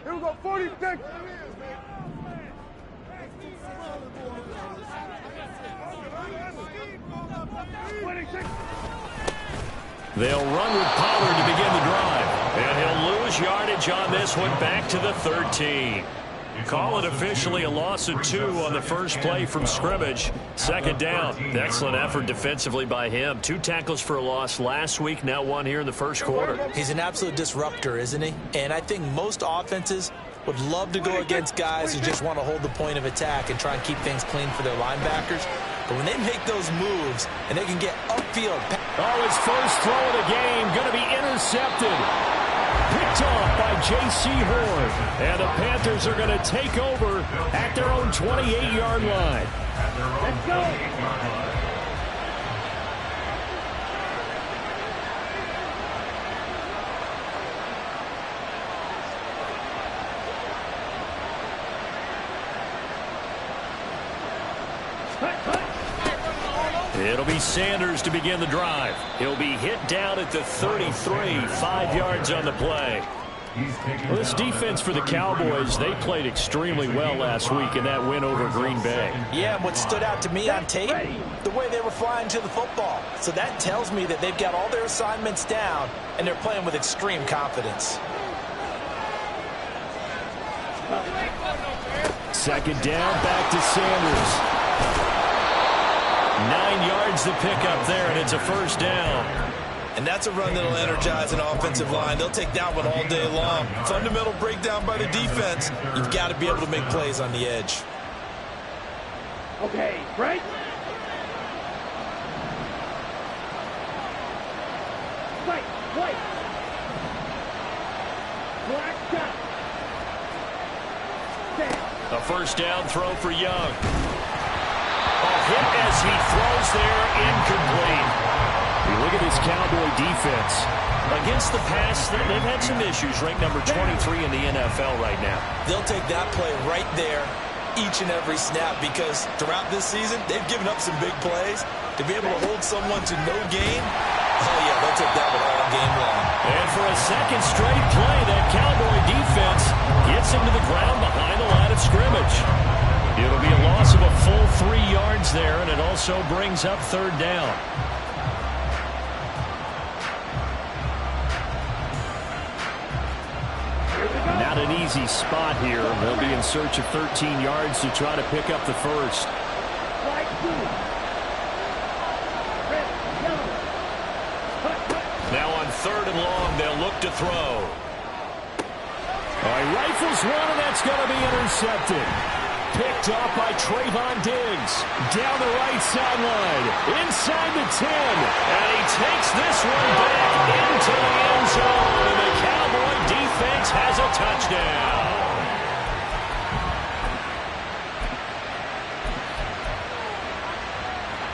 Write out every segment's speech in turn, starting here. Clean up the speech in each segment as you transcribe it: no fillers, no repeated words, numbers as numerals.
Here we go, 46. They'll run with Pollard to begin the drive. And he'll lose yardage on this one, back to the 13. Call it officially a loss of 2 on the first play from scrimmage. Second down. Excellent effort defensively by him. 2 tackles for a loss last week, now 1 here in the first quarter. He's an absolute disruptor, isn't he? And I think most offenses would love to go against guys who just want to hold the point of attack and try and keep things clean for their linebackers. But when they make those moves and they can get upfield. Oh, his first throw of the game going to be intercepted. Picked off by J.C. Horn. And the Panthers are going to take over at their own 28-yard line. Let's go. It'll be Sanders to begin the drive. He'll be hit down at the 33, 5 yards on the play. Well, this defense for the Cowboys, they played extremely well last week in that win over Green Bay. Yeah, and what stood out to me on tape, the way they were flying to the football. So that tells me that they've got all their assignments down, and they're playing with extreme confidence. Second down, back to Sanders. 9 yards to pick up there, and it's a first down. And that's a run that'll energize an offensive line. They'll take that one all day long. Fundamental breakdown by the defense. You've got to be able to make plays on the edge. Okay, right? Right, white. Black shot. A first down throw for Young. Hit as he throws there, incomplete. You look at this Cowboy defense. Against the pass, they've had some issues, ranked number 23 in the NFL right now. They'll take that play right there each and every snap because throughout this season, they've given up some big plays. To be able to hold someone to no gain, oh yeah, they'll take that one all game long. And for a second straight play, that Cowboy defense gets him to the ground behind the line of scrimmage. It'll be a loss of a full 3 yards there, and it also brings up third down. Not an easy spot here. They'll be in search of 13 yards to try to pick up the first. Now on third and long, they'll look to throw. He rifles one, and that's going to be intercepted. Picked off by Trayvon Diggs. Down the right sideline. Inside the 10. And he takes this one back into the end zone. And the Cowboy defense has a touchdown.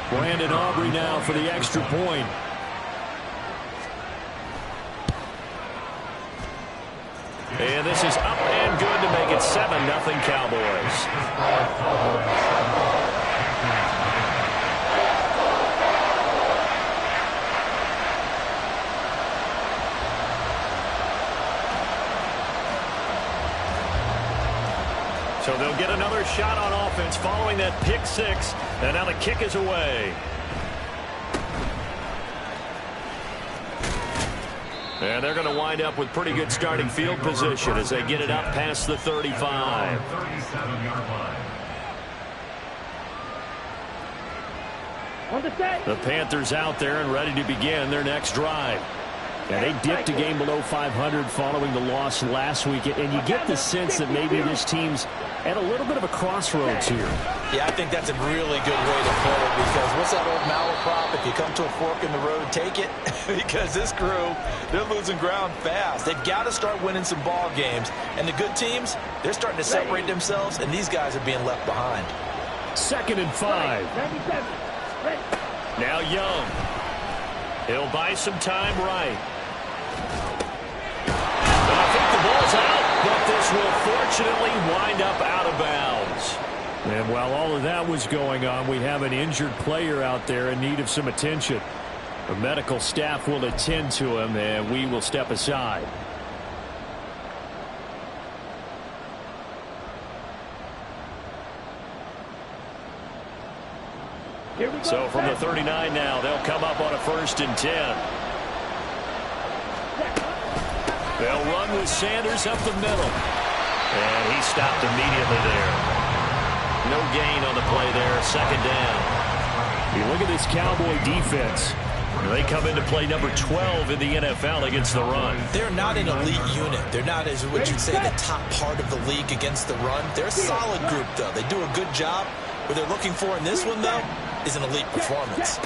Brandon Aubrey now for the extra point. And this is up and good to make it 7-0 Cowboys. So they'll get another shot on offense following that pick six. And now the kick is away. And they're going to wind up with pretty good starting field position as they get it up past the 35. The Panthers out there and ready to begin their next drive. And they dipped a game below 500 following the loss last week. And you get the sense that maybe this team's at a little bit of a crossroads here. Yeah, I think that's a really good way to put it because what's that old malaprop? If you come to a fork in the road, take it. Because this crew, they're losing ground fast. They've got to start winning some ball games. And the good teams, they're starting to separate themselves, and these guys are being left behind. 2nd and 5. Now Young. He'll buy some time right. I think the ball's out, but this will fortunately wind up out of bounds. And while all of that was going on, we have an injured player out there in need of some attention. The medical staff will attend to him, and we will step aside. So from the 39 now, they'll come up on a 1st and 10. They'll run with Sanders up the middle. And he stopped immediately there. No gain on the play there, 2nd down. You look at this Cowboy defense. They come into play number 12 in the NFL against the run. They're not an elite unit. They're not, as what you'd say, the top part of the league against the run. They're a solid group, though. They do a good job. What they're looking for in this one, though, is an elite performance.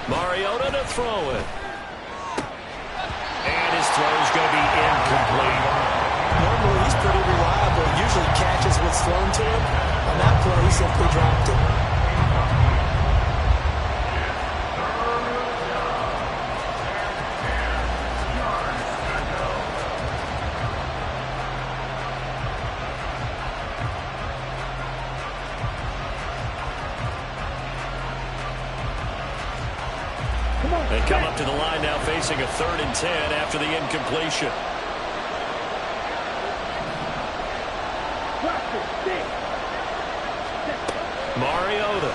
Mariota to throw it. And his throw is going to be incomplete. Normally, he's pretty reliable. Usually catches what's thrown to him. On that play, he simply dropped it. They come up to the line now facing a 3rd and 10 after the incompletion. Mariota.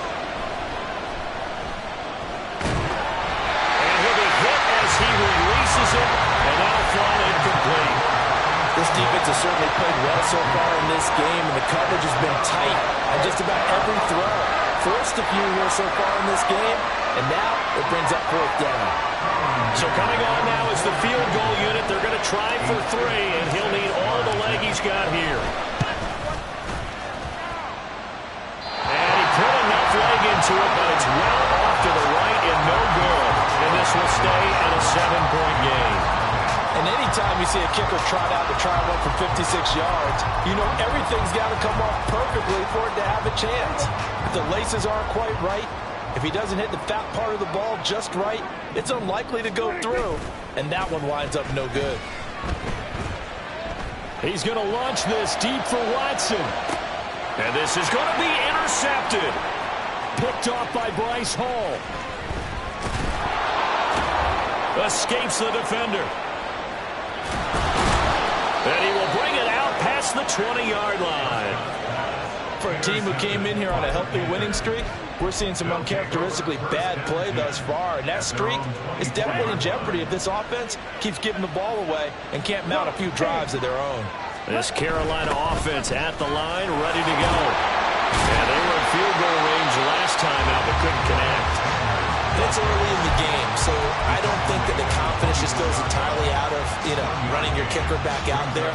And he'll be hit as he releases it, and that'll fly incomplete. This defense has certainly played well so far in this game, and the coverage has been tight on just about every throw. Forced a few here so far in this game, and now it brings up 4th down. So coming on now is the field goal unit. They're going to try for 3, and he'll need all the leg he's got here. And he put enough leg into it, but it's well off to the right and no good. And this will stay at a 7-point game. And anytime you see a kicker trot out to try and run from 56 yards, you know everything's got to come off perfectly for it to have a chance. If the laces aren't quite right, if he doesn't hit the fat part of the ball just right, it's unlikely to go through. And that one winds up no good. He's going to launch this deep for Watson. And this is going to be intercepted. Picked off by Bryce Hall. Escapes the defender. And he will bring it out past the 20-yard line. For a team who came in here on a healthy winning streak, we're seeing some uncharacteristically bad play thus far. And that streak is definitely in jeopardy if this offense keeps giving the ball away and can't mount a few drives of their own. This Carolina offense at the line, ready to go. And they were in field goal range last time out, but couldn't connect. It's early in the game, so I don't think that the confidence just goes entirely out of, running your kicker back out there.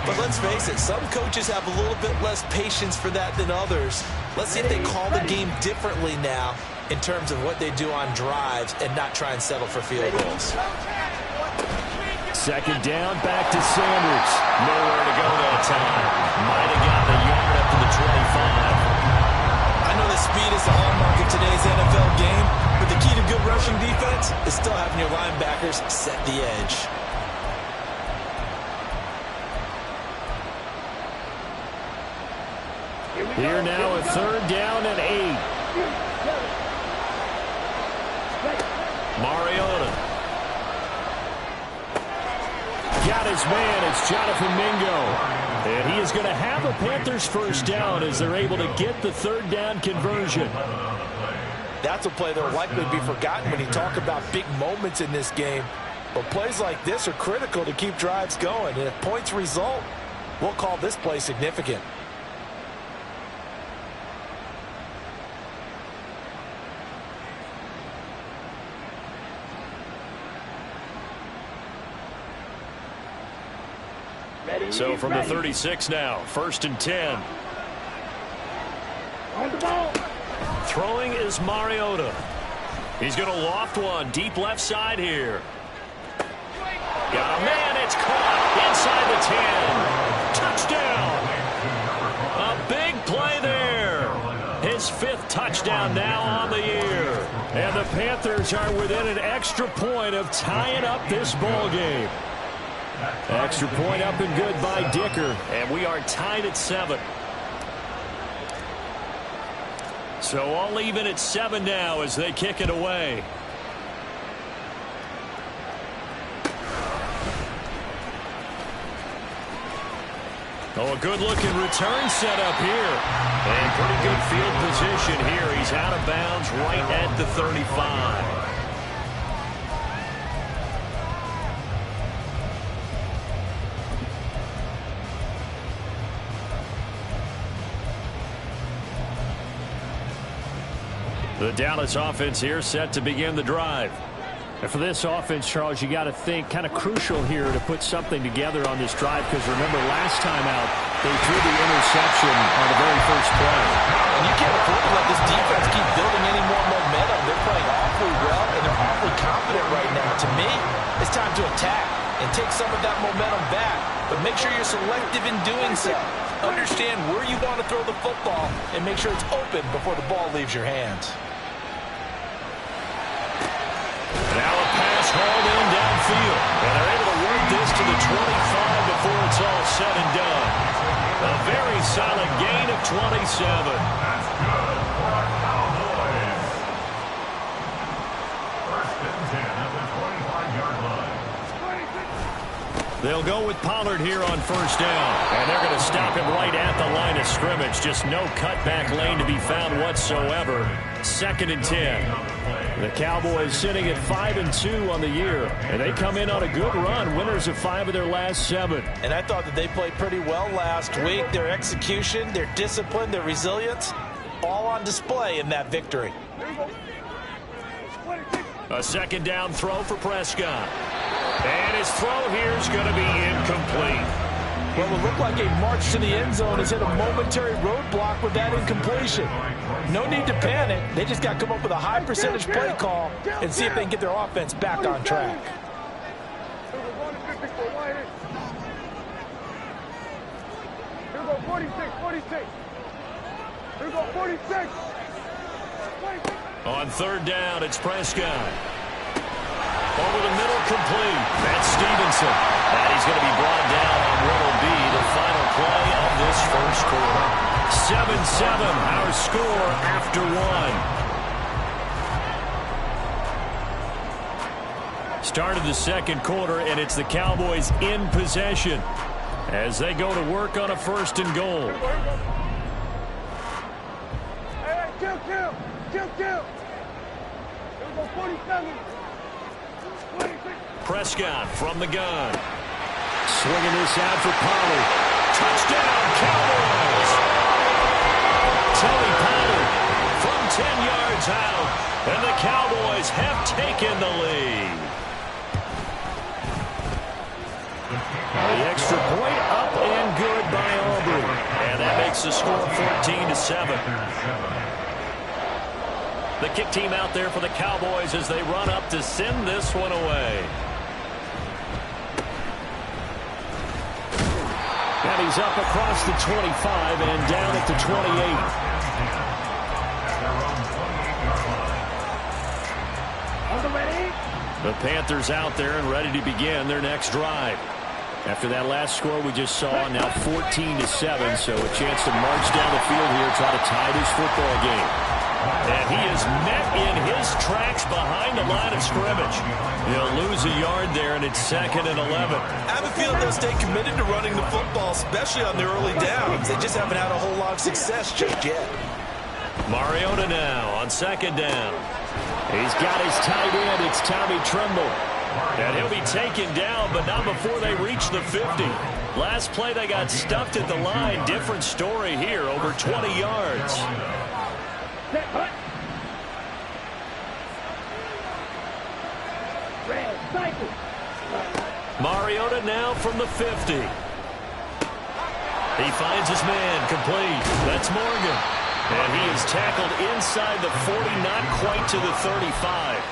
But let's face it, some coaches have a little bit less patience for that than others. Let's see if they call the game differently now in terms of what they do on drives and not try and settle for field goals. 2nd down, back to Sanders. Nowhere to go that time. Might have got the yard up to the 25. I know that speed is the hallmark of today's NFL game, but the key to good rushing defense is still having your linebackers set the edge. Here now a 3rd down and 8. Mariota. Got his man. It's Jonathan Mingo. And he is going to have a Panthers 1st down as they're able to get the 3rd down conversion. That's a play that will likely be forgotten when you talk about big moments in this game. But plays like this are critical to keep drives going. And if points result, we'll call this play significant. So from the 36 now, 1st and 10. On the ball. Throwing is Mariota. He's going to loft one deep left side here. Got a man. It's caught inside the 10. Touchdown. A big play there. His 5th touchdown now on the year. And the Panthers are within an extra point of tying up this ball game. Extra point up and good by Dicker. And we are tied at 7. So all even at 7 now as they kick it away. Oh, a good-looking return set up here. And pretty good field position here. He's out of bounds right at the 35. The Dallas offense here set to begin the drive. And for this offense, Charles, you got to think kind of crucial here to put something together on this drive, because remember last time out they threw the interception on the very first play. And you can't afford to let this defense keep building any more momentum. They're playing awfully well, and they're awfully confident right now. To me, it's time to attack and take some of that momentum back, but make sure you're selective in doing so. Understand where you want to throw the football and make sure it's open before the ball leaves your hands. Now a pass hauled in downfield. And they're able to work this to the 25 before it's all said and done. A very solid gain of 27. That's good for our Cowboys. First and 10 at the 25-yard line. They'll go with Pollard here on first down. And they're going to stop him right at the line of scrimmage. Just no cutback lane to be found whatsoever. Second and 10. The Cowboys sitting at 5-2 on the year. And they come in on a good run. Winners of 5 of their last 7. And I thought that they played pretty well last week. Their execution, their discipline, their resilience, all on display in that victory. A second down throw for Prescott. And his throw here is going to be incomplete. What will look like a march to the end zone has hit a momentary roadblock with that incompletion. No need to panic. They just got to come up with a high percentage play call and see if they can get their offense back on track. Here we go, 46. Here we go, 46. On third down, it's Prescott. Over the middle, complete. That's Stevenson. And he's going to be brought down on what will be the final play of this first quarter. 7-7, our score after 1. Started the second quarter, and it's the Cowboys in possession as they go to work on a first and goal. Hey, kill. Here we go, 47. Prescott from the gun. Swinging this out for Pollard. Touchdown, Cowboys! Tony Pollard from 10 yards out. And the Cowboys have taken the lead. The extra point up and good by Aubrey. And that makes the score 14-7. The kick team out there for the Cowboys as they run up to send this one away. And he's up across the 25 and down at the 28. The Panthers out there and ready to begin their next drive. After that last score we just saw, now 14-7, so a chance to march down the field here, try to tie this football game. And he is met in his tracks behind the line of scrimmage. He'll lose a yard there, and it's 2nd and 11. I have a feeling they'll stay committed to running the football, especially on their early downs. They just haven't had a whole lot of success just yet. Mariota now on second down. He's got his tight end. It's Tommy Tremble. And he'll be taken down, but not before they reach the 50. Last play, they got stuffed at the line. Different story here, over 20 yards. Mariota now from the 50. He finds his man, complete. That's Morgan. And he is tackled inside the 40, not quite to the 35.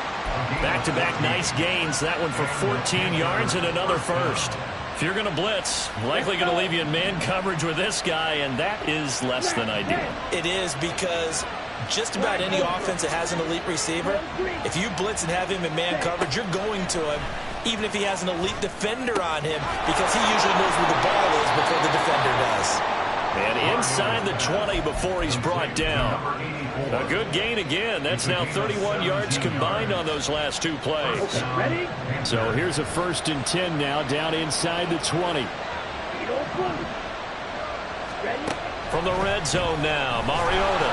Back-to-back nice gains. That one for 14 yards and another first. If you're going to blitz, likely going to leave you in man coverage with this guy, and that is less than ideal. It is, because just about any offense that has an elite receiver, if you blitz and have him in man coverage, you're going to him, even if he has an elite defender on him, because he usually knows where the ball is before the defender does. And inside the 20 before he's brought down. A good gain again. That's now 31 yards combined on those last two plays. So here's a 1st and 10 now, down inside the 20. From the red zone now, Mariota.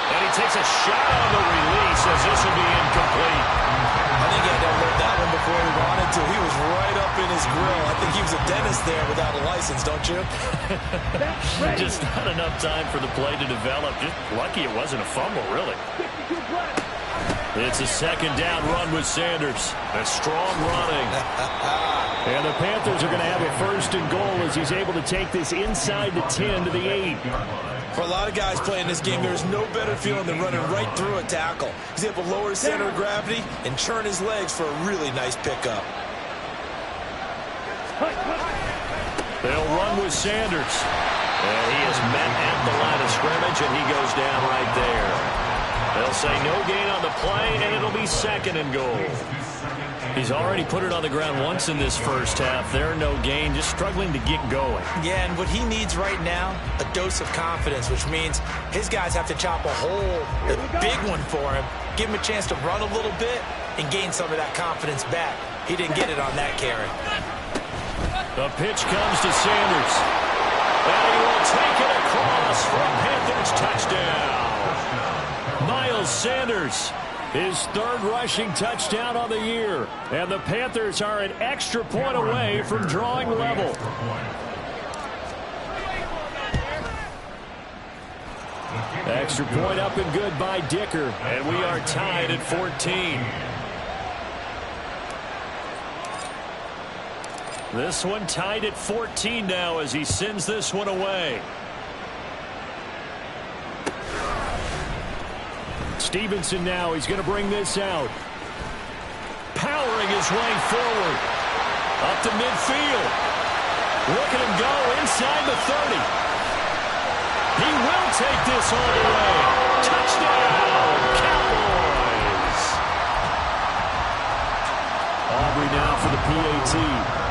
And he takes a shot on the release as this will be incomplete. I think he had to unload that one before he wanted to. He was right up in his grill. I think he was a dentist there without a license, don't you? Just not enough time for the play to develop. Just lucky it wasn't a fumble, really. It's a second down run with Sanders. A strong running. And the Panthers are going to have a first and goal as he's able to take this inside the 10 to the 8. For a lot of guys playing this game, there's no better feeling than running right through a tackle. He's able to lower his center of gravity and churn his legs for a really nice pickup. They'll run with Sanders. And he is met at the line of scrimmage, and he goes down right there. They'll say no gain on the play, and it'll be second and goal. He's already put it on the ground once in this first half. There, no gain, just struggling to get going. Yeah, and what he needs right now, a dose of confidence, which means his guys have to chop a hole, a big one for him, give him a chance to run a little bit, and gain some of that confidence back. He didn't get it on that carry. The pitch comes to Sanders. And he will take it across for a Panthers touchdown. Miles Sanders, his third rushing touchdown on the year. And the Panthers are an extra point away from drawing level. Extra point up and good by Dicker. And we are tied at 14. This one tied at 14 now as he sends this one away. Stevenson now, he's going to bring this out. Powering his way forward. Up to midfield. Look at him go inside the 30. He will take this all the way. Touchdown, Cowboys. Aubrey now for the PAT.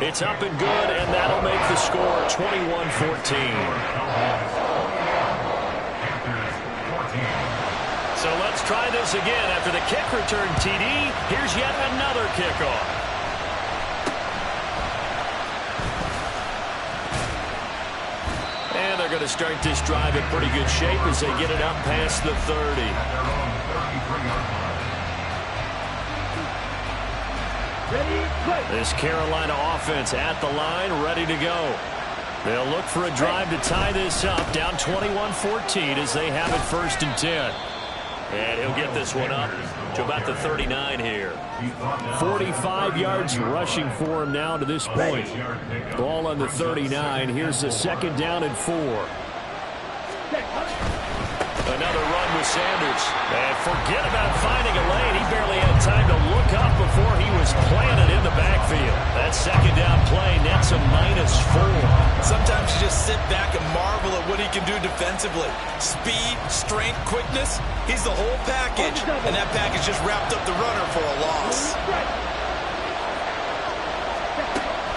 It's up and good, and that'll make the score 21-14. So let's try this again. After the kick return TD, here's yet another kickoff. And they're going to start this drive in pretty good shape as they get it up past the 30. This Carolina offense at the line, ready to go. They'll look for a drive to tie this up, down 21-14 as they have it first and 10. And he'll get this one up to about the 39 here. 45 yards rushing for him now to this point. Ball on the 39. Here's the second down and 4. Another run with Sanders. And forget about finding a lane. He barely had time to look up before he was planted in the backfield. That second down play nets a -4. Sometimes you just sit back and marvel at what he can do defensively. Speed, strength, quickness. He's the whole package. And that package just wrapped up the runner for a loss.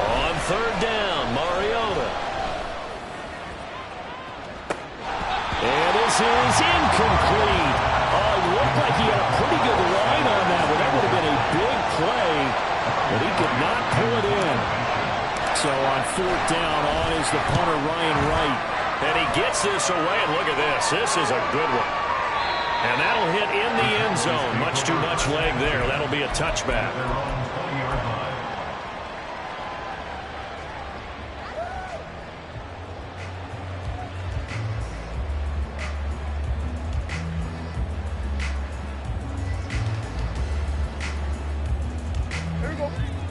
On third down, Mariota. And this is incomplete. Oh, it looked like he had a pretty good line on that one. That would have been a big play, but he could not pull it in. So on fourth down, on is the punter, Ryan Wright. And he gets this away, and look at this. This is a good one. And that'll hit in the end zone. Much too much leg there. That'll be a touchback.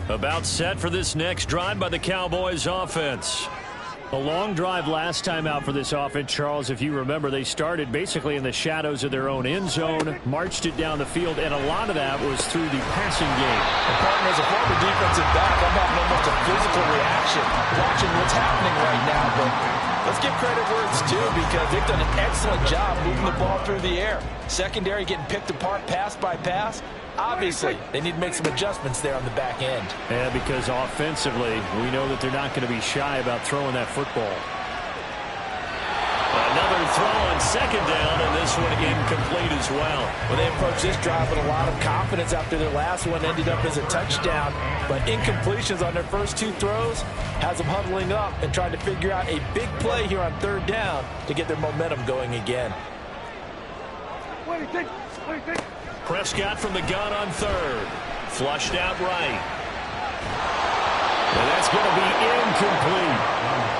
About set for this next drive by the Cowboys offense. A long drive last time out for this offense, Charles. If you remember, they started basically in the shadows of their own end zone, marched it down the field, and a lot of that was through the passing game. And partner, as a former defensive back, I'm having almost a physical reaction watching what's happening right now. But let's give credit where it's due because they've done an excellent job moving the ball through the air. Secondary getting picked apart pass by pass. Obviously, they need to make some adjustments there on the back end. Yeah, because offensively, we know that they're not going to be shy about throwing that football. Another throw on second down, and this one incomplete as well. Well, they approached this drive with a lot of confidence after their last one ended up as a touchdown. But incompletions on their first two throws has them huddling up and trying to figure out a big play here on third down to get their momentum going again. Prescott from the gun on third. Flushed out right. And that's going to be incomplete.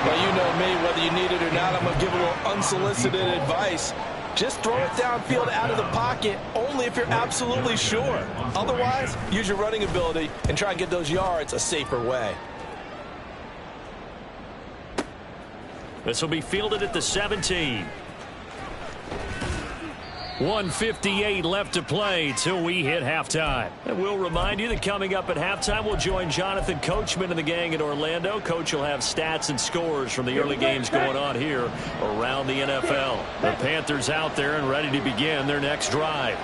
Well, you know me, whether you need it or not, I'm going to give a little unsolicited advice. Just throw it downfield out of the pocket only if you're absolutely sure. Otherwise, use your running ability and try and get those yards a safer way. This will be fielded at the 17. 1:58 left to play till we hit halftime. And we'll remind you that coming up at halftime, we'll join Jonathan Coachman and the gang in Orlando. Coach will have stats and scores from the early games going on here around the NFL. The Panthers out there and ready to begin their next drive.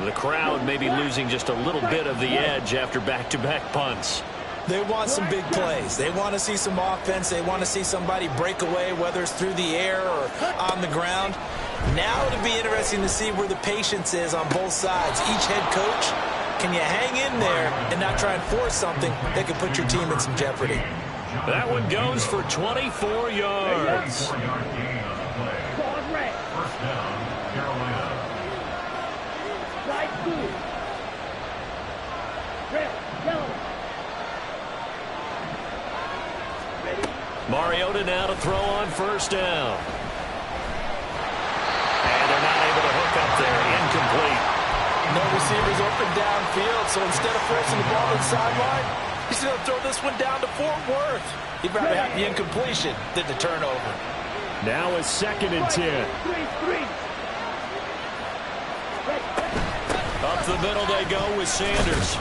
The crowd may be losing just a little bit of the edge after back-to-back punts. They want some big plays. They want to see some offense. They want to see somebody break away, whether it's through the air or on the ground. Now it'll be interesting to see where the patience is on both sides. Each head coach, can you hang in there and not try and force something that could put your team in some jeopardy? That one goes for 24 yards. Mariota now to throw on first down. And they're not able to hook up there. Incomplete. No receivers open downfield, so instead of forcing the ball to the sideline, he's going to throw this one down to Fort Worth. He'd rather have the incompletion than the turnover. Now it's 2nd and 10. Up the middle they go with Sanders.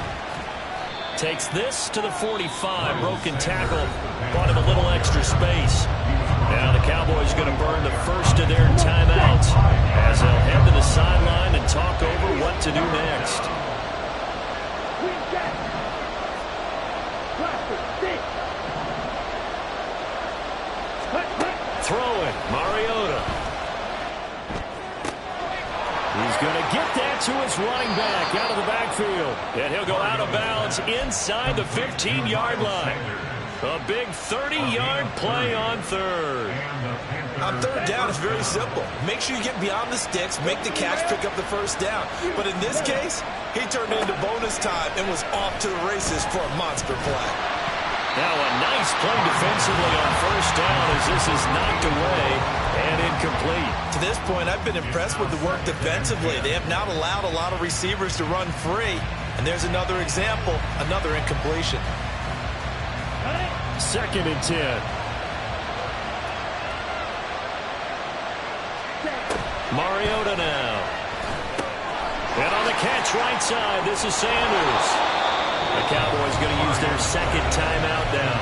Takes this to the 45. Broken tackle. Bought him a little extra space. Now the Cowboys going to burn the first of their timeouts as they'll head to the sideline and talk over what to do next. Throwing, Mariota. He's going to get that to his running back out of the backfield. And he'll go out of bounds inside the 15-yard line. A big 30-yard play on third. On third down, it's very simple. Make sure you get beyond the sticks, make the catch, pick up the first down. But in this case, he turned it into bonus time and was off to the races for a monster play. Now a nice play defensively on first down as this is knocked away and incomplete. To this point, I've been impressed with the work defensively. They have not allowed a lot of receivers to run free. And there's another example, another incompletion. 2nd and 10. Mariota now. And on the catch right side, this is Sanders. The Cowboys going to use their second timeout now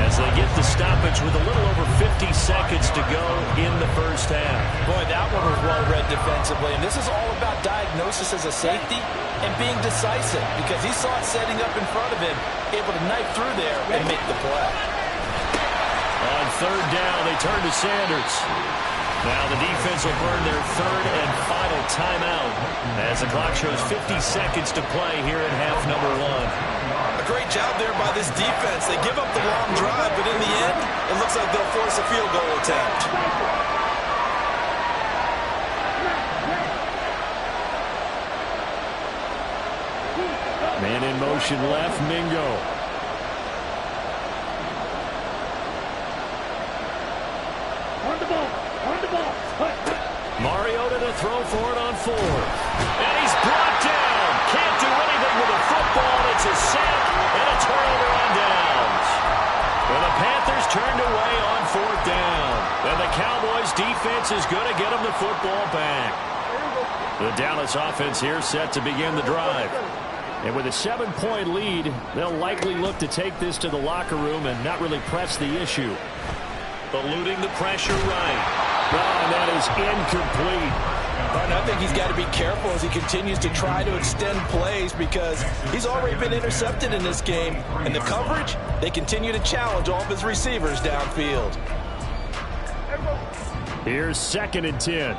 as they get the stoppage with a little over 50 seconds to go in the first half. Boy, that one was well read defensively. And this is all about diagnosis as a safety and being decisive because he saw it setting up in front of him, able to knife through there and make the play. On third down, they turn to Sanders. Now the defense will burn their third and final timeout as the clock shows 50 seconds to play here in half number 1. A great job there by this defense. They give up the long drive, but in the end, it looks like they'll force a field goal attempt. Man in motion left, Mingo. Mariota to throw for it on fourth. And he's brought down. Can't do anything with the football. It's a sack and a turnover on downs. And the Panthers turned away on fourth down. And the Cowboys defense is going to get them the football back. The Dallas offense here set to begin the drive. And with a 7-point lead, they'll likely look to take this to the locker room and not really press the issue. Eluding the pressure right. Oh, and that is incomplete. And I think he's got to be careful as he continues to try to extend plays because he's already been intercepted in this game. And the coverage, they continue to challenge all of his receivers downfield. Here's 2nd and 10.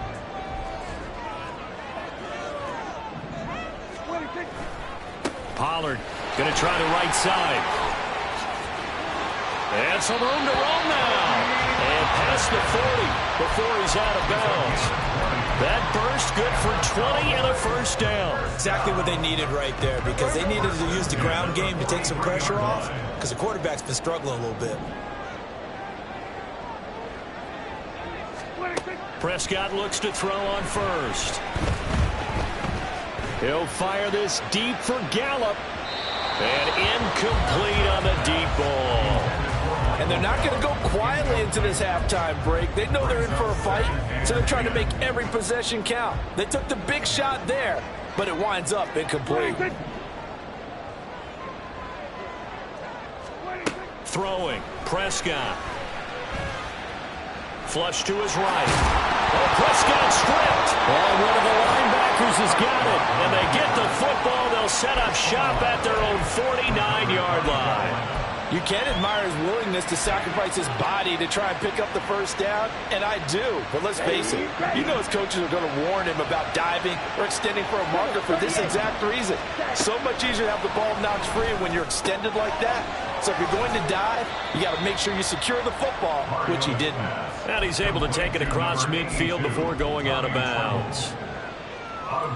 Pollard going to try the right side. And some room to roam now. And past the 40 before he's out of bounds. That burst good for 20 and a first down. Exactly what they needed right there, because they needed to use the ground game to take some pressure off, because the quarterback's been struggling a little bit. Prescott looks to throw on first. He'll fire this deep for Gallup. And incomplete on the deep ball. And they're not going to go quietly into this halftime break. They know they're in for a fight, so they're trying to make every possession count. They took the big shot there, but it winds up incomplete. Throwing, Prescott. Flush to his right. Oh, Prescott stripped. And one of the linebackers has got it. And they get the football. They'll set up shop at their own 49-yard line. You can admire his willingness to sacrifice his body to try and pick up the first down, and I do. But let's face it, you know his coaches are going to warn him about diving or extending for a marker for this exact reason. So much easier to have the ball knocked free when you're extended like that. So if you're going to dive, you got to make sure you secure the football, which he didn't. And he's able to take it across midfield before going out of bounds.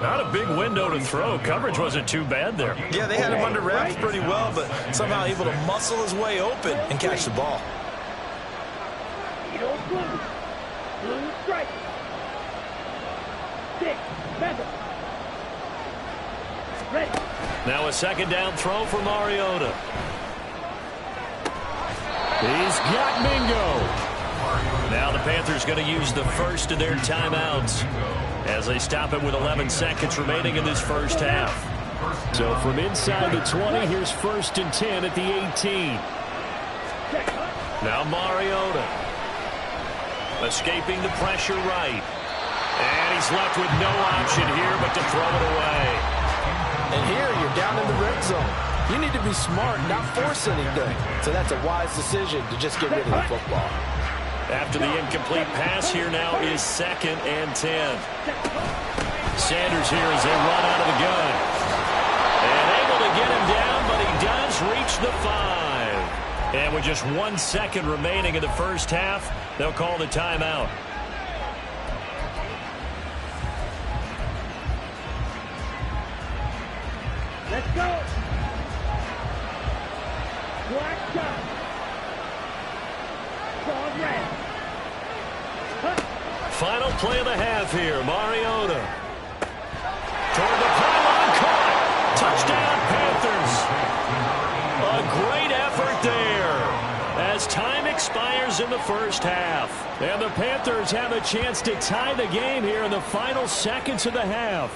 Not a big window to throw. Coverage wasn't too bad there. Yeah, they had him under wraps pretty well, but somehow able to muscle his way open and catch the ball. Now a 2nd down throw for Mariota. He's got Mingo. Now the Panthers going to use the first of their timeouts as they stop it with 11 seconds remaining in this first half. So from inside the 20, here's 1st and 10 at the 18. Now Mariota escaping the pressure right. And he's left with no option here but to throw it away. And here you're down in the red zone. You need to be smart, not force anything. So that's a wise decision to just get rid of the football. After the incomplete pass, here now is 2nd and 10. Sanders here as they run out of the gun. And able to get him down, but he does reach the 5. And with just 1 second remaining in the first half, they'll call the timeout. Let's go. Black shot. Red. Final play of the half here. Mariota. Toward the pylon, caught. Touchdown, Panthers. A great effort there as time expires in the first half. And the Panthers have a chance to tie the game here in the final seconds of the half.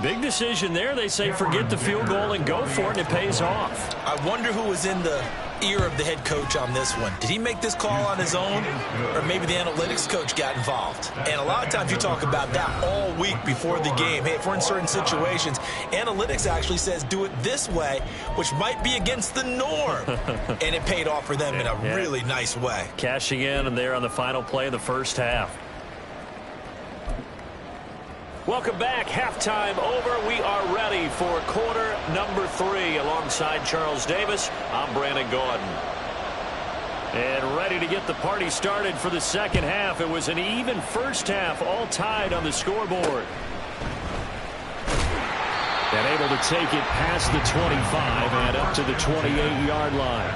Big decision there. They say forget the field goal and go for it, and it pays off. I wonder who was in the ear of the head coach on this one. Did he make this call on his own, or maybe the analytics coach got involved? And a lot of times you talk about that all week before the game. Hey, if we're in certain situations, analytics actually says do it this way, which might be against the norm. And it paid off for them in a really nice way. Cashing in and there on the final play of the first half. Welcome back. Halftime over. We are ready for quarter number 3. Alongside Charles Davis, I'm Brandon Gordon. And ready to get the party started for the second half. It was an even first half, all tied on the scoreboard. And able to take it past the 25 and up to the 28-yard line.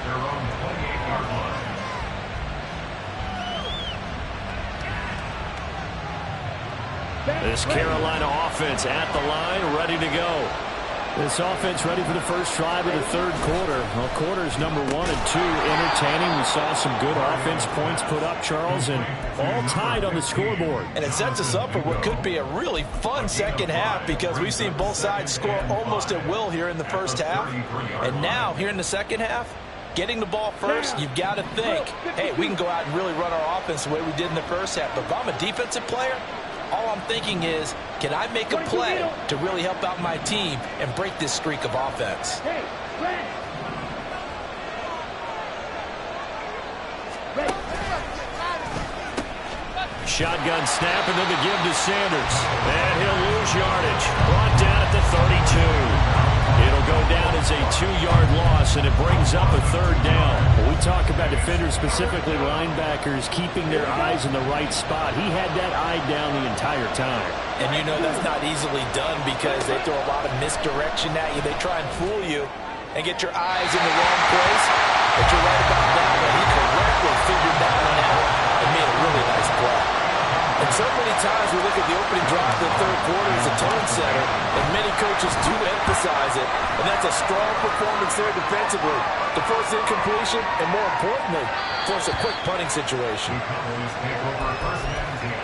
This Carolina offense at the line, ready to go. This offense ready for the first drive of the third quarter. Well, quarters number 1 and 2 entertaining. We saw some good offense points put up, Charles, and all tied on the scoreboard. And it sets us up for what could be a really fun second half, because we've seen both sides score almost at will here in the first half. And now, here in the second half, getting the ball first, you've got to think, hey, we can go out and really run our offense the way we did in the first half. But if I'm a defensive player, all I'm thinking is, can I make a play to really help out my team and break this streak of offense? Shotgun snap and then the give to Sanders. And he'll lose yardage. Brought down at the 32. It'll go down as a 2-yard loss, and it brings up a 3rd down. When we talk about defenders, specifically linebackers, keeping their eyes in the right spot, he had that eye down the entire time. And you know that's not easily done because they throw a lot of misdirection at you. They try and fool you and get your eyes in the wrong place. But you're right about that one. He correctly figured that one out and made a really nice play. And so many times we look at the opening drive of the 3rd quarter as a tone setter, and many coaches do emphasize it, and that's a strong performance there defensively to force incompletion and, more importantly, force a quick punting situation. Cowboys take over first and 10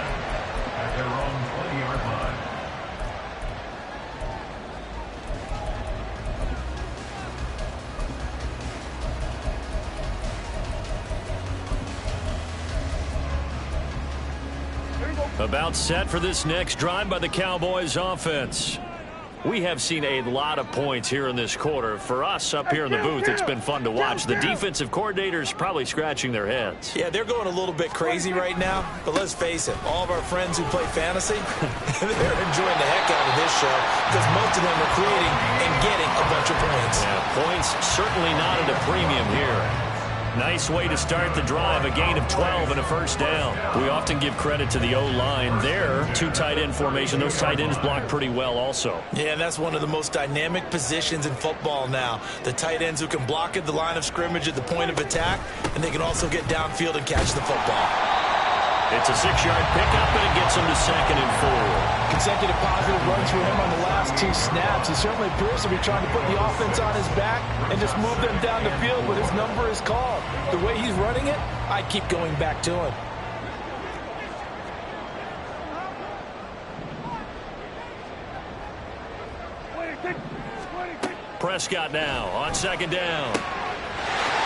at their own 20-yard line. About set for this next drive by the Cowboys offense. We have seen a lot of points here in this quarter. For us up here in the booth, it's been fun to watch. The defensive coordinators probably scratching their heads. Yeah, they're going a little bit crazy right now, but let's face it, all of our friends who play fantasy, they're enjoying the heck out of this show because most of them are creating and getting a bunch of points. Yeah, points certainly not at a premium here. Nice way to start the drive, a gain of 12 and a 1st down. We often give credit to the O-line. Their 2 tight end formation, those tight ends block pretty well also. Yeah, and that's one of the most dynamic positions in football now. The tight ends who can block at the line of scrimmage at the point of attack, and they can also get downfield and catch the football. It's a 6-yard pickup, and it gets him to 2nd and 4. Consecutive positive runs for him on the last 2 snaps. He certainly appears to be trying to put the offense on his back and just move them down the field, but his number is called. The way he's running it, I keep going back to him. Prescott now on 2nd down.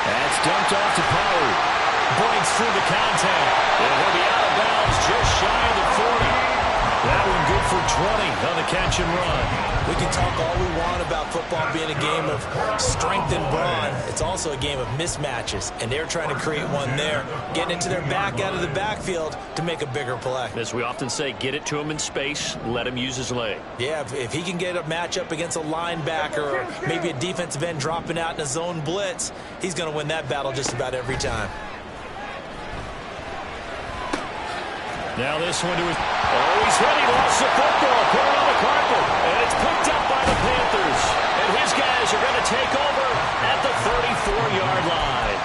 That's dumped off to Pollard. Breaks through the contact. And he'll be out of bounds just shy of the 40. That one good for 20 on the catch and run. We can talk all we want about football being a game of strength and brawn. It's also a game of mismatches, and they're trying to create one there, getting into their back out of the backfield to make a bigger play. As we often say, get it to him in space, let him use his leg. Yeah, if he can get a matchup against a linebacker or maybe a defensive end dropping out in a zone blitz, he's going to win that battle just about every time. Now this one to his... Oh, he's hit. He lost the football. Put it on the carpet. And it's picked up by the Panthers. And his guys are going to take over at the 34-yard line.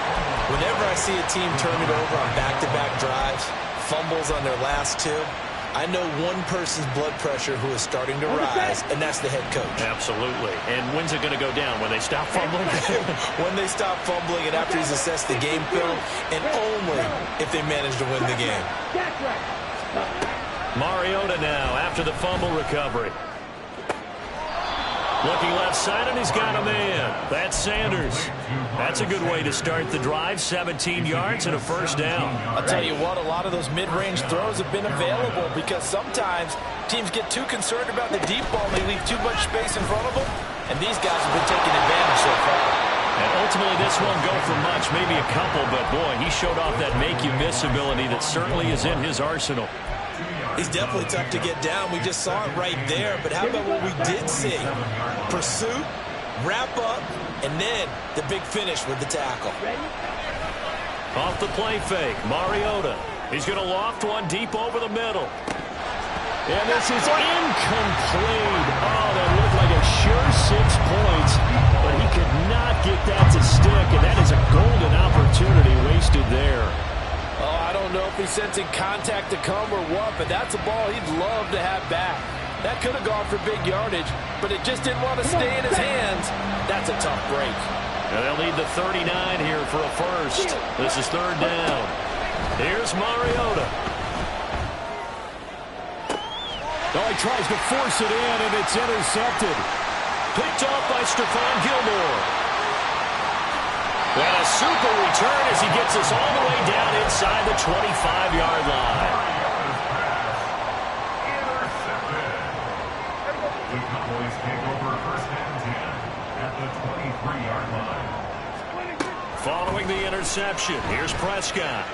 Whenever I see a team turn it over on back-to-back drives, fumbles on their last 2, I know one person's blood pressure who is starting to rise, and that's the head coach. Absolutely. And when's it going to go down? When they stop fumbling? When they stop fumbling and after he's assessed the game film, and only if they manage to win the game. Mariota now after the fumble recovery. Looking left side, and he's got a man. That's Sanders. That's a good way to start the drive. 17 yards and a 1st down. I'll tell you what, a lot of those mid-range throws have been available because sometimes teams get too concerned about the deep ball and they leave too much space in front of them, and these guys have been taking advantage so far. And ultimately, this won't go for much, maybe a couple, but boy, he showed off that make-you-miss ability that certainly is in his arsenal. He's definitely tough to get down. We just saw it right there, but how about what we did see? Pursuit, wrap up, and then the big finish with the tackle. Off the play fake, Mariota. He's going to loft one deep over the middle. And this is incomplete. Oh, that looked like a sure 6 points, but he could not get that to stick, and that is a golden opportunity wasted there. Oh, I don't know if he's sensing contact to come or what, but that's a ball he'd love to have back. That could have gone for big yardage, but it just didn't want to stay in his hands. That's a tough break. And they'll need the 39 here for a 1st. This is 3rd down. Here's Mariota. Oh, he tries to force it in, and it's intercepted. Picked off by Stephon Gilmore. And a super return as he gets us all the way down inside the 25-yard line. The Cowboys take over first and 10 at the 23-yard line. Following the interception, here's Prescott.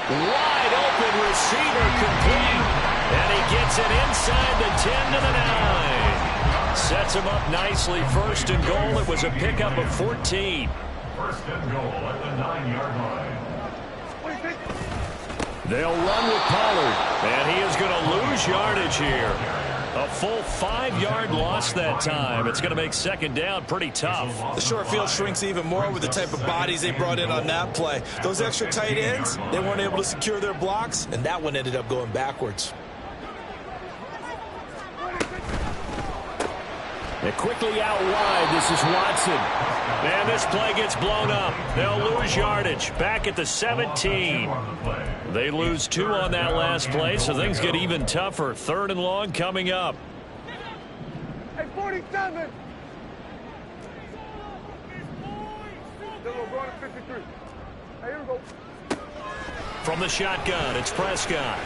Wide open receiver complete. And he gets it inside the 10 to the 9. Sets him up nicely. First and goal. It was a pickup of 14. First and goal at the 9-yard line. They'll run with Pollard. And he is going to lose yardage here. A full 5-yard loss that time. It's going to make second down pretty tough. The short field shrinks even more with the type of bodies they brought in on that play. Those extra tight ends, they weren't able to secure their blocks, and that one ended up going backwards. And quickly out wide, this is Watson. And this play gets blown up. They'll lose yardage. Back at the 17. They lose 2 on that last play, so things get even tougher. Third and long coming up. Hey, 47. Still going to 53. Hey, here we go. From the shotgun, it's Prescott.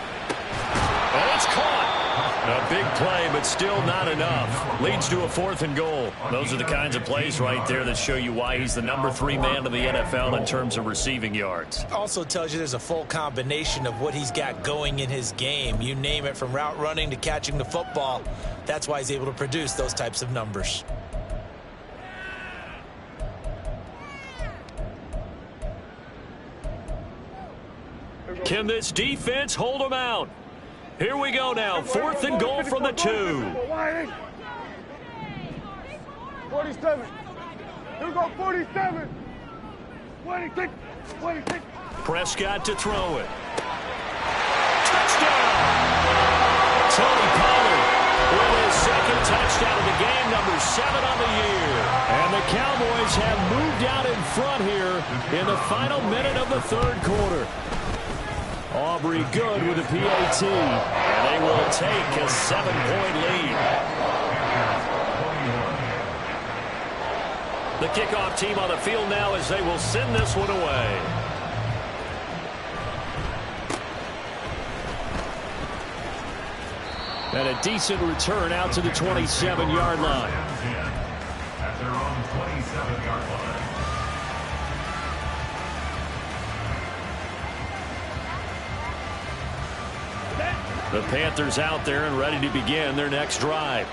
And it's caught. A big play, but still not enough. Leads to a 4th and goal. Those are the kinds of plays right there that show you why he's the number 3 man in the NFL in terms of receiving yards. Also tells you there's a full combination of what he's got going in his game. You name it, from route running to catching the football. That's why he's able to produce those types of numbers. Can this defense hold him out? Here we go now. 4th and goal from the 2. 47. Here we go, 47. 26. 26. Prescott to throw it. Touchdown! Tony Pollard with his second touchdown of the game, number 7 on the year. And the Cowboys have moved out in front here in the final minute of the 3rd quarter. Aubrey good with a PAT, and they will take a 7-point lead. The kickoff team on the field now as they will send this one away. And a decent return out to the 27-yard line. At their own 27-yard line. The Panthers out there and ready to begin their next drive.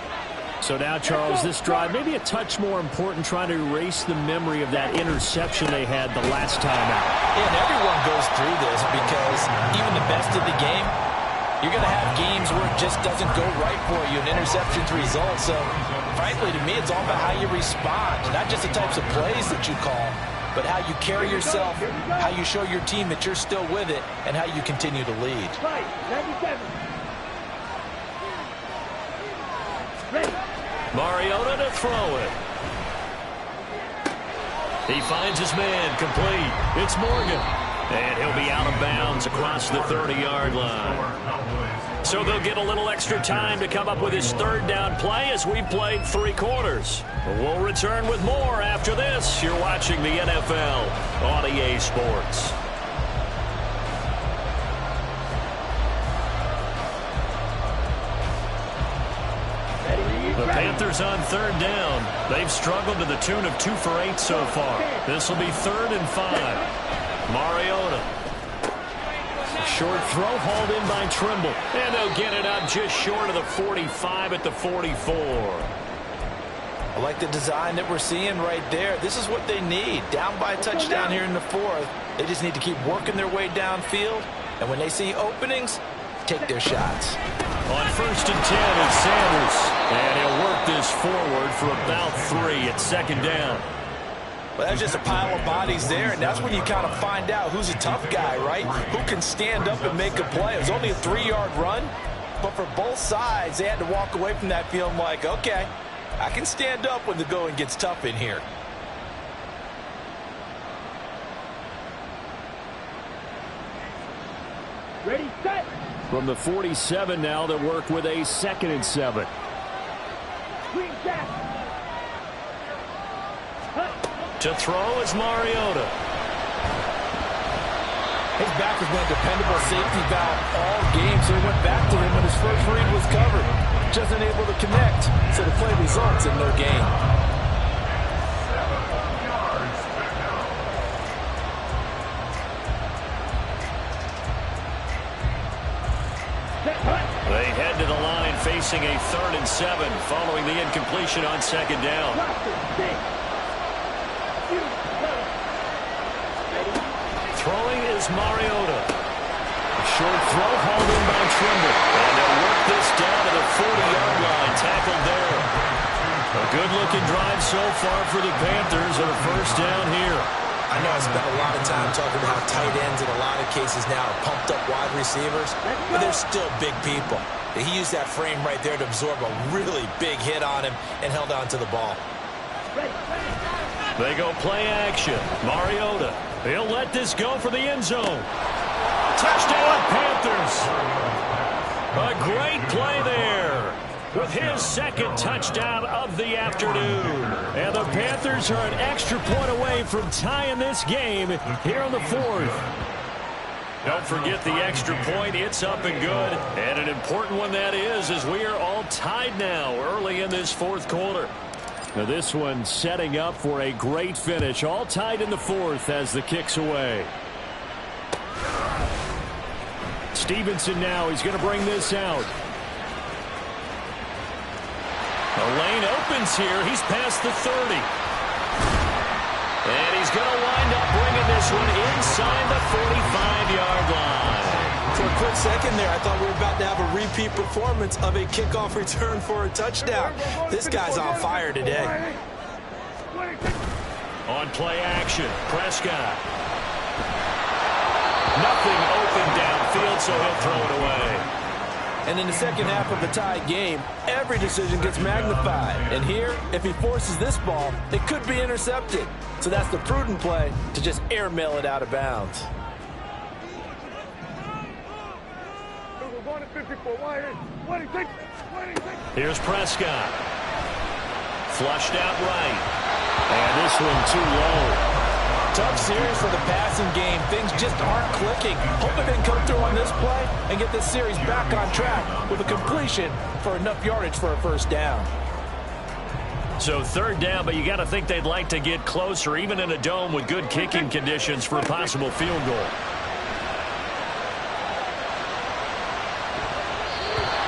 So now, Charles, this drive maybe a touch more important, trying to erase the memory of that interception they had the last time out. And everyone goes through this because even the best of the game, you're going to have games where it just doesn't go right for you, and interceptions result. So, frankly, to me, it's all about how you respond, not just the types of plays that you call, but how you carry yourself, how you show your team that you're still with it, and how you continue to lead. Mariota to throw it. He finds his man, complete. It's Morgan. And he'll be out of bounds across the 30-yard line. So they'll get a little extra time to come up with his 3rd down play as we played 3 quarters. We'll return with more after this. You're watching the NFL on EA Sports. The Panthers on 3rd down. They've struggled to the tune of 2 for 8 so far. This will be 3rd and 5. Mariota. Short throw hauled in by Trimble. And they'll get it up just short of the 45 at the 44. I like the design that we're seeing right there. This is what they need. Down by a touchdown here in the 4th. They just need to keep working their way downfield. And when they see openings, take their shots. On 1st and 10, it's Sanders. And he'll work this forward for about 3 at 2nd down. Well, that's just a pile of bodies there, and that's when you kind of find out who's a tough guy, right? Who can stand up and make a play. It was only a 3-yard run, but for both sides, they had to walk away from that feeling like, okay, I can stand up when the going gets tough in here. Ready, set. From the 47 now, they'll work with a 2nd and 7. To throw is Mariota. His back has been a dependable safety valve all game, so he went back to him when his first read was covered. Just unable to connect, so the play results in no gain. facing a 3rd and 7 following the incompletion on 2nd down. Throwing is Mariota. A short throw hauled in by Trimble. And they'll work this down to the 40-yard line. Tackled there. A good-looking drive so far for the Panthers and a 1st down here. I know I spent a lot of time talking about how tight ends in a lot of cases now are pumped up wide receivers, but they're still big people. He used that frame right there to absorb a really big hit on him and held on to the ball. They go play action. Mariota. He'll let this go for the end zone. Touchdown, Panthers. A great play there with his 2nd touchdown of the afternoon. And the Panthers are an extra point away from tying this game here in the 4th. Don't forget the extra point. It's up and good. And an important one that is, as we are all tied now early in this 4th quarter. Now this one setting up for a great finish. All tied in the 4th as the kick's away. Stevenson now. He's going to bring this out. The lane opens here. He's past the 30. And he's going to wind up bringing this one inside the 45-yard line. For a quick second there, I thought we were about to have a repeat performance of a kickoff return for a touchdown. This guy's on fire today. On play action, Prescott. Nothing open downfield, so he'll throw it away. And in the second half of the tied game, every decision gets magnified. And here, if he forces this ball, it could be intercepted. So that's the prudent play to just airmail it out of bounds. Here's Prescott. Flushed out right. And this one too low. Tough series for the passing game. Things just aren't clicking. Hope it didn't come through on this play and get this series back on track with a completion for enough yardage for a 1st down. So 3rd down, but you got to think they'd like to get closer, even in a dome with good kicking conditions for a possible field goal.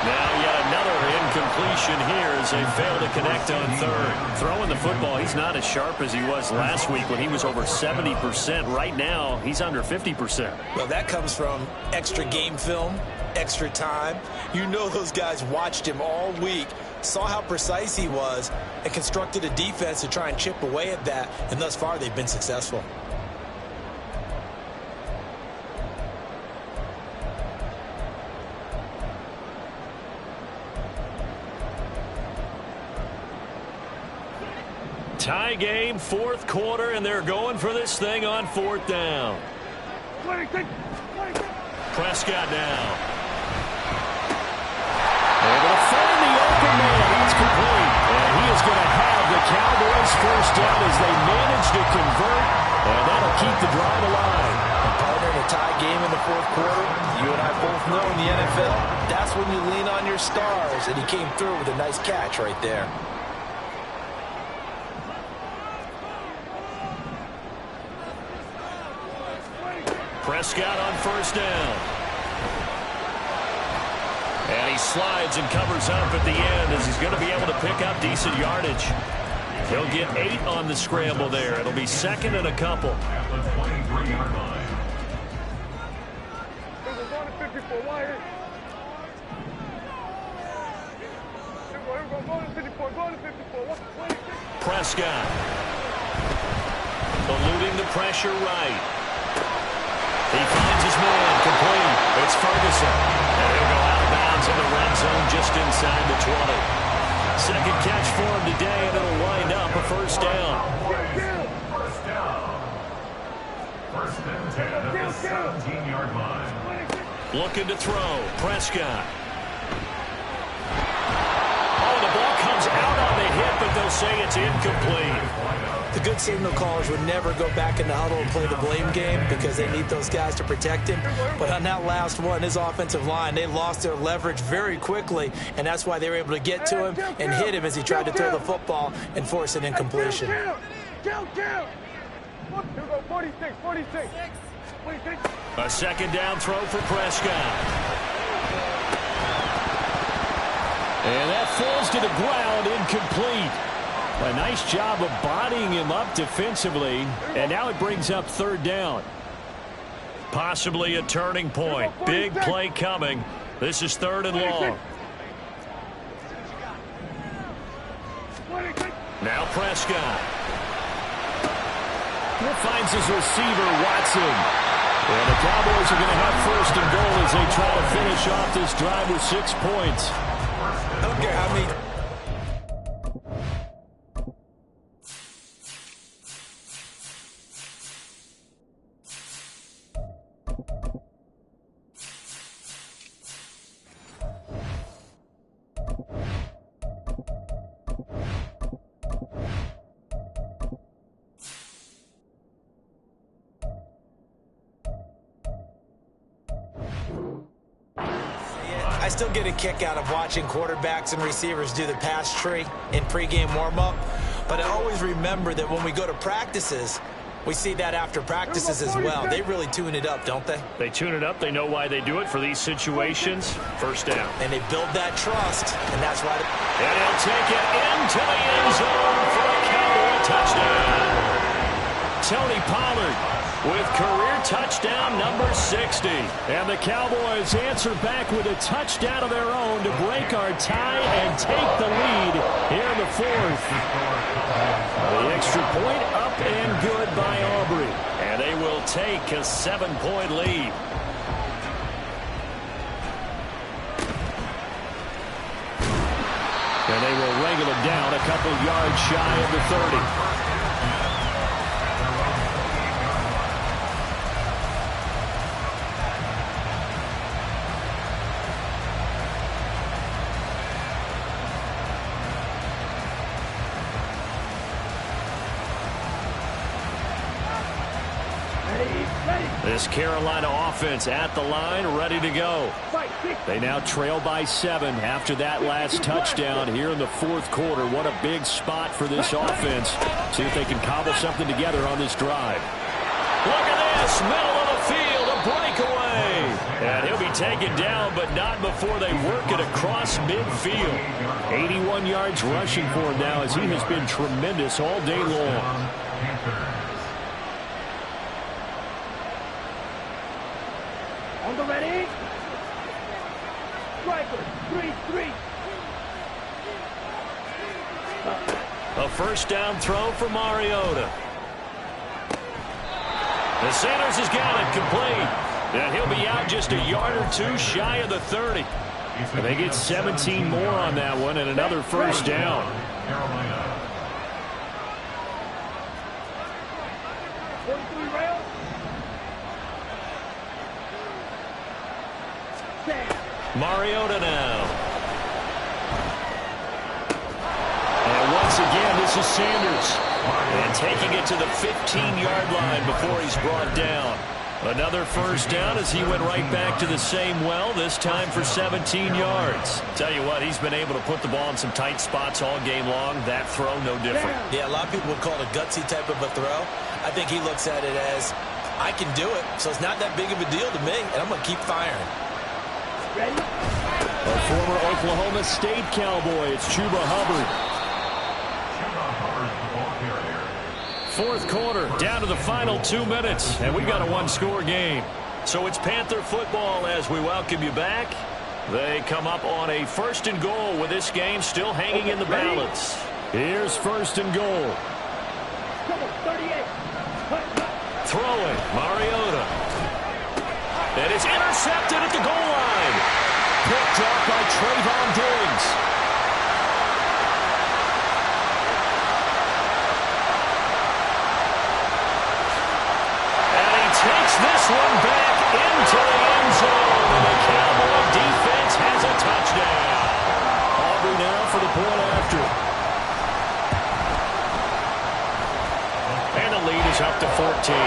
Now yet another incompletion here as they fail to connect on 3rd. Throwing the football, he's not as sharp as he was last week when he was over 70%. Right now, he's under 50%. Well, that comes from extra game film, extra time. You know those guys watched him all week, saw how precise he was, and constructed a defense to try and chip away at that, and thus far they've been successful. Tie game, 4th quarter, and they're going for this thing on 4th down. Prescott now. Able to find the open man. That's complete. And he is going to have the Cowboys 1st down as they manage to convert, and that'll keep the drive alive. And partner, in a tie game in the 4th quarter, you and I both know in the NFL, that's when you lean on your stars, and he came through with a nice catch right there. Prescott on 1st down. And he slides and covers up at the end as he's going to be able to pick up decent yardage. He'll get 8 on the scramble there. It'll be 2nd and a couple. At the 23-yard line. Prescott. Eluding the pressure right. He finds his man, complete. It's Ferguson. And he'll go out of bounds in the red zone just inside the 20. 2nd catch for him today, and it'll wind up a 1st down. First down. 1st and 10 at the 17-yard line. Looking to throw. Prescott. Oh, the ball comes out on the hit, but they'll say it's incomplete. The good signal callers would never go back in the huddle and play the blame game because they need those guys to protect him. But on that last one, his offensive line, they lost their leverage very quickly, and that's why they were able to get to him and hit him as he tried to throw the football and force an incompletion. A 2nd down throw for Prescott. And that falls to the ground, incomplete. A nice job of bodying him up defensively, and now it brings up third down. Possibly a turning point. Big play coming. This is 3rd and long. Now Prescott. Finds his receiver, Watson. And the Cowboys are going to have 1st and goal as they try to finish off this drive with 6 points. I don't care how many... I still get a kick out of watching quarterbacks and receivers do the pass tree in pregame warm-up, but I always remember that when we go to practices, we see that after practices as well. They really tune it up, don't they? They tune it up. They know why they do it for these situations. 1st down. And they build that trust, and that's why... And he'll take it into the end zone for a Cowboy touchdown. Tony Pollard with career touchdown number 60. And the Cowboys answer back with a touchdown of their own to break our tie and take the lead here in the 4th. The extra point up and good by Aubrey. And they will take a 7-point lead. And they will wrangle him down a couple yards shy of the 30. This Carolina offense at the line, ready to go. They now trail by 7 after that last touchdown here in the 4th quarter. What a big spot for this offense. See if they can cobble something together on this drive. Look at this, middle of the field, a breakaway. And he'll be taken down, but not before they work it across midfield. 81 yards rushing for him now as he has been tremendous all day long. On the ready. Striker, 3-3. A 1st down throw for Mariota. The Sanders has got it complete. And he'll be out just a yard or 2 shy of the 30. And they get 17 more on that one and another 1st down. Carolina. 43 rail. Mariota now. And once again, this is Sanders. And taking it to the 15-yard line before he's brought down. Another 1st down as he went right back to the same well, this time for 17 yards. Tell you what, he's been able to put the ball in some tight spots all game long. That throw, no different. Yeah, a lot of people would call it a gutsy type of a throw. I think he looks at it as, I can do it, so it's not that big of a deal to me, and I'm going to keep firing. Ready? A former Oklahoma State Cowboy, it's Chuba Hubbard. 4th quarter, down to the final 2 minutes, and we've got a 1-score game. So it's Panther football as we welcome you back. They come up on a 1st and goal with this game still hanging in the balance. Here's 1st and goal. Come on, 38. Throwing, Mariota. And it's intercepted at the goal line. Picked off by Trayvon Diggs. Takes this one back into the end zone, and the Cowboy defense has a touchdown. Aubrey now for the point after. And the lead is up to 14.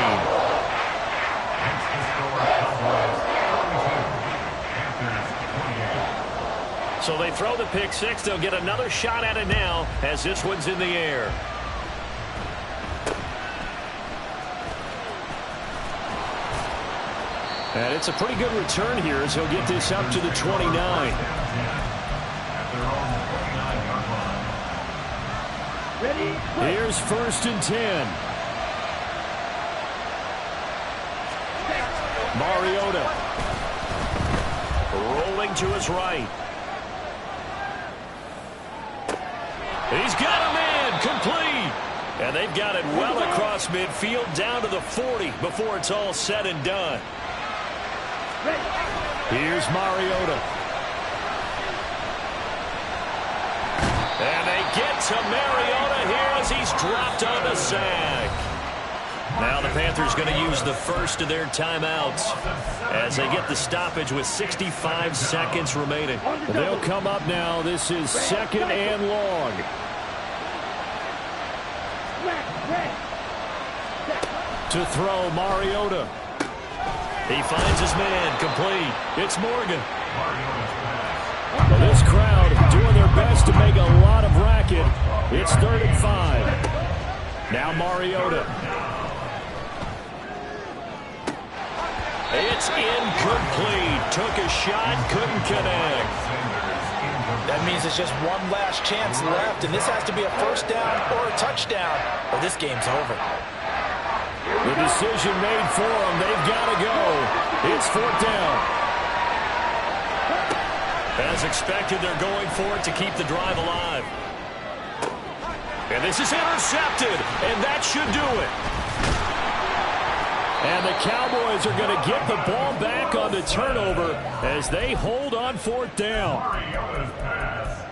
So they throw the pick 6. They'll get another shot at it now as this one's in the air. And it's a pretty good return here as he'll get this up to the 29. Here's 1st and 10. Mariota rolling to his right. He's got a man complete. And they've got it well across midfield down to the 40 before it's all said and done. Here's Mariota. And they get to Mariota here as he's dropped on the sack. Now the Panthers going to use the first of their timeouts as they get the stoppage with 65 seconds remaining. They'll come up now. This is 2nd and long. To throw, Mariota. He finds his man, complete. It's Morgan. Well, this crowd doing their best to make a lot of racket. It's 3rd and 5. Now Mariota. It's incomplete. Took a shot, couldn't connect. That means it's just one last chance left, and this has to be a 1st down or a touchdown, or this game's over. The decision made for them. They've got to go. It's 4th down. As expected, they're going for it to keep the drive alive. And this is intercepted, and that should do it. And the Cowboys are going to get the ball back on the turnover as they hold on 4th down. Mariota's pass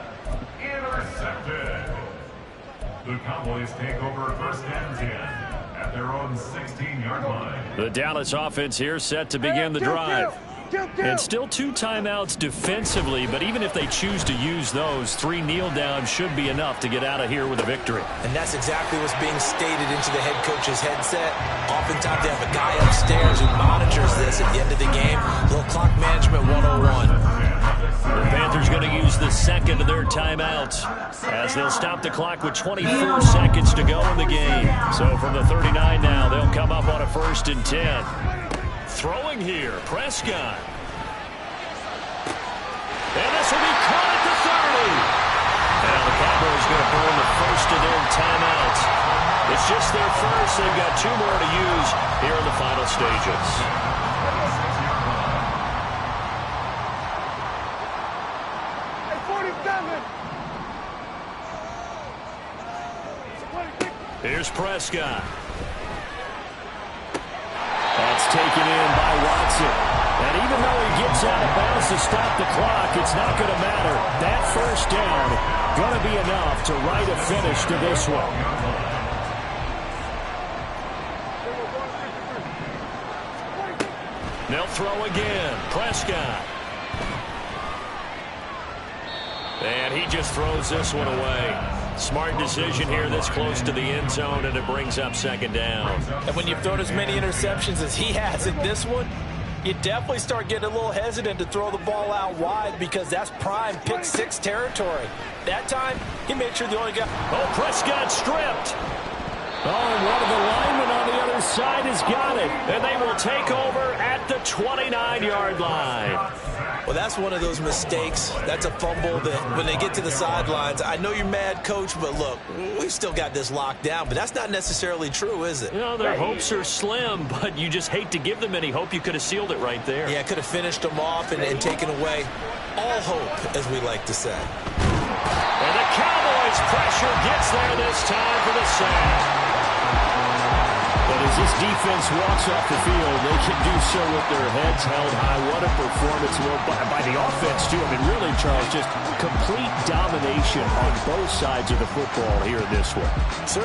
intercepted. The Cowboys take over 1st and 10 at their own 16-yard line. The Dallas offense here set to begin the drive. And still 2 timeouts defensively, but even if they choose to use those, 3 kneel downs should be enough to get out of here with a victory. And that's exactly what's being stated into the head coach's headset. Oftentimes they have a guy upstairs who monitors this at the end of the game. A little clock management 101. The Panthers going to use the 2nd of their timeouts as they'll stop the clock with 24 seconds to go in the game. So from the 39 now, they'll come up on a 1st and 10. Throwing here, Prescott. And this will be caught at the 30. Now the Cowboys going to burn the 1st of their timeouts. It's just their first. They've got 2 more to use here in the final stages. Here's Prescott. That's taken in by Watson. And even though he gets out of bounds to stop the clock, it's not going to matter. That 1st down going to be enough to write a finish to this one. They'll throw again. Prescott. And he just throws this one away. Smart decision here this close to the end zone, and it brings up 2nd down. And when you've thrown as many interceptions as he has in this one, you definitely start getting a little hesitant to throw the ball out wide because that's prime pick 6 territory. That time, he made sure the only guy... Oh, Prescott stripped. Oh, and one of the linemen on the other side has got it. And they will take over at the 29-yard line. Well, that's one of those mistakes. That's a fumble that when they get to the sidelines, I know you're mad, Coach, but look, we've still got this locked down. But that's not necessarily true, is it? You know, their hopes are slim, but you just hate to give them any hope. You could have sealed it right there. Yeah, could have finished them off and taken away all hope, as we like to say. And the Cowboys' pressure gets there this time for the sack. But as this defense walks off the field, they can do so with their heads held high. What a performance by the offense, too. I mean, really, Charles, just complete domination on both sides of the football here in this one.